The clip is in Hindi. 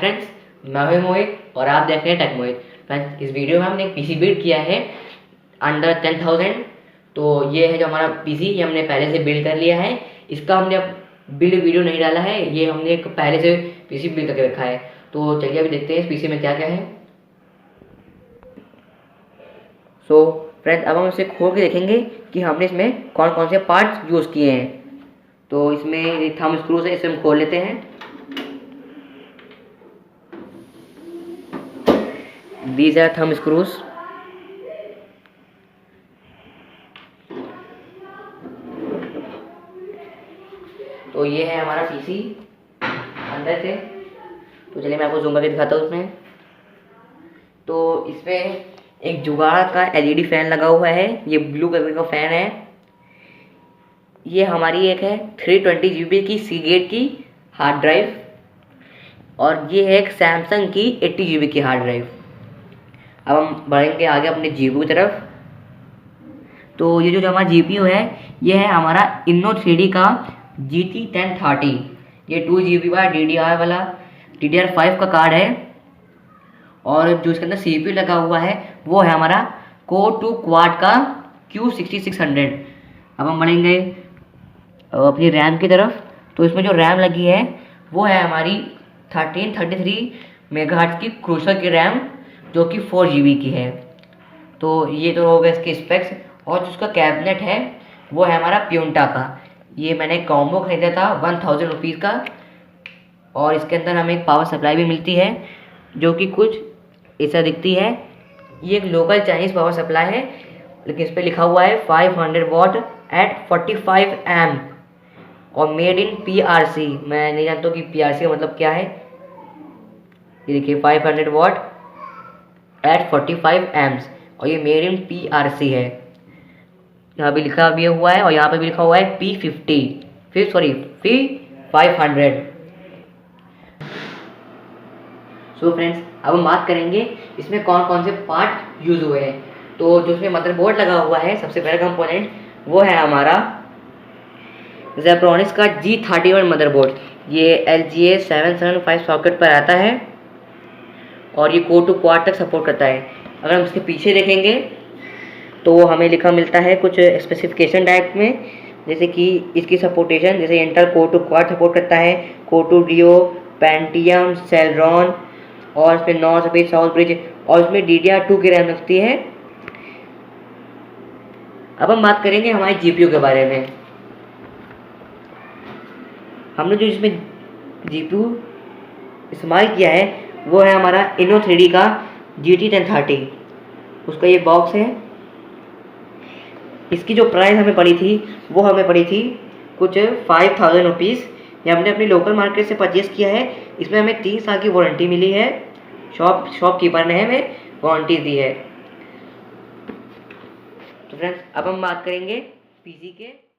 फ्रेंड्स, मैं हूं मोहित और आप देख रहे हैं टेक मोहित। फ्रेंड्स, इस वीडियो में हमने एक पीसी बिल्ड किया है अंडर 10,000। तो ये है जो हमारा पीसी, ये हमने पहले से बिल्ड कर लिया है। इसका हमने बिल्ड वीडियो नहीं डाला है, ये हमने एक पहले से पीसी बिल्ड करके रखा है। तो चलिए अभी देखते हैं इस पीसी में क्या क्या है। सो फ्रेंड्स, अब हम इसे खोल के देखेंगे कि हमने इसमें कौन कौन से पार्ट्स यूज़ किए हैं। तो इसमें थंब स्क्रूज है, इसे हम खोल लेते हैं। These are thumb screws. तो ये है हमारा पीसी अंदर से। तो चलिए मैं आपको जूम करके दिखाता हूँ इसमें। तो इसमें एक जुगाड़ का एलईडी फैन लगा हुआ है, ये ब्लू कलर का फैन है। ये हमारी एक है 320 GB की सीगेट की हार्ड ड्राइव, और ये है एक सैमसंग की 80 GB की हार्ड ड्राइव। अब हम बढ़ेंगे आगे अपने जीपीयू की तरफ। तो ये जो हमारा जीपीयू है, ये है हमारा Inno3D का GT1030। ये 2 GB का DDR वाला DDR5 का कार्ड है, और जो इसके अंदर CPU लगा हुआ है वो है हमारा Core 2 Quad का Q6600। अब हम बढ़ेंगे अपनी रैम की तरफ। तो इसमें जो रैम लगी है वो है हमारी 1333 मेगाहर्ट्ज़ की क्रूसर की रैम, जो कि 4 GB की है। तो ये तो हो गया इसके स्पेक्स। और जो उसका कैबिनेट है वो है हमारा प्यूंटा का। ये मैंने कॉम्बो खरीदा था 1000 रुपीज़ का, और इसके अंदर हमें एक पावर सप्लाई भी मिलती है जो कि कुछ ऐसा दिखती है। ये एक लोकल चाइनीज़ पावर सप्लाई है, लेकिन इस पर लिखा हुआ है 500 वाट एट 45 एम्प और मेड इन PRC। मैं नहीं जानता कि PRC का मतलब क्या है। ये देखिए 500 वाट एट 45 एम्प्स, और ये मेड इन PRC है। यहाँ भी लिखा भी हुआ है, और यहाँ पे भी लिखा हुआ है P500। सो फ्रेंड्स, अब हम बात करेंगे इसमें कौन कौन से पार्ट यूज हुए हैं। तो जो इसमें मदरबोर्ड लगा हुआ है, सबसे पहला कंपोनेंट वो है हमारा Zebronics का G31 मदरबोर्ड। ये LGA 775 सॉकेट पर आता है, और ये Core 2 Quad तक सपोर्ट करता है। अगर हम इसके पीछे देखेंगे तो हमें लिखा मिलता है कुछ स्पेसिफिकेशन टाइप में, जैसे कि इसकी सपोर्टेशन, जैसे इंटेल Core 2 Quad सपोर्ट करता है, Core 2 Duo, Pentium, Celeron, और इसमें नॉर्थ ब्रिज, साउथ ब्रिज, और इसमें DDR2 की रैम लगती है। अब हम बात करेंगे हमारे जीपीयू के बारे में। हमने जो इसमें जीपीयू इस्तेमाल किया है वो है हमारा Inno3D का GT1030। उसका ये बॉक्स है। इसकी जो प्राइस हमें पड़ी थी वो हमें पड़ी थी कुछ 5000 रुपीज़। ये हमने अपनी लोकल मार्केट से परचेज़ किया है। इसमें हमें 3 साल की वारंटी मिली है। शॉपकीपर ने हमें वारंटी दी है। तो फ्रेंड्स, अब हम बात करेंगे पीसी के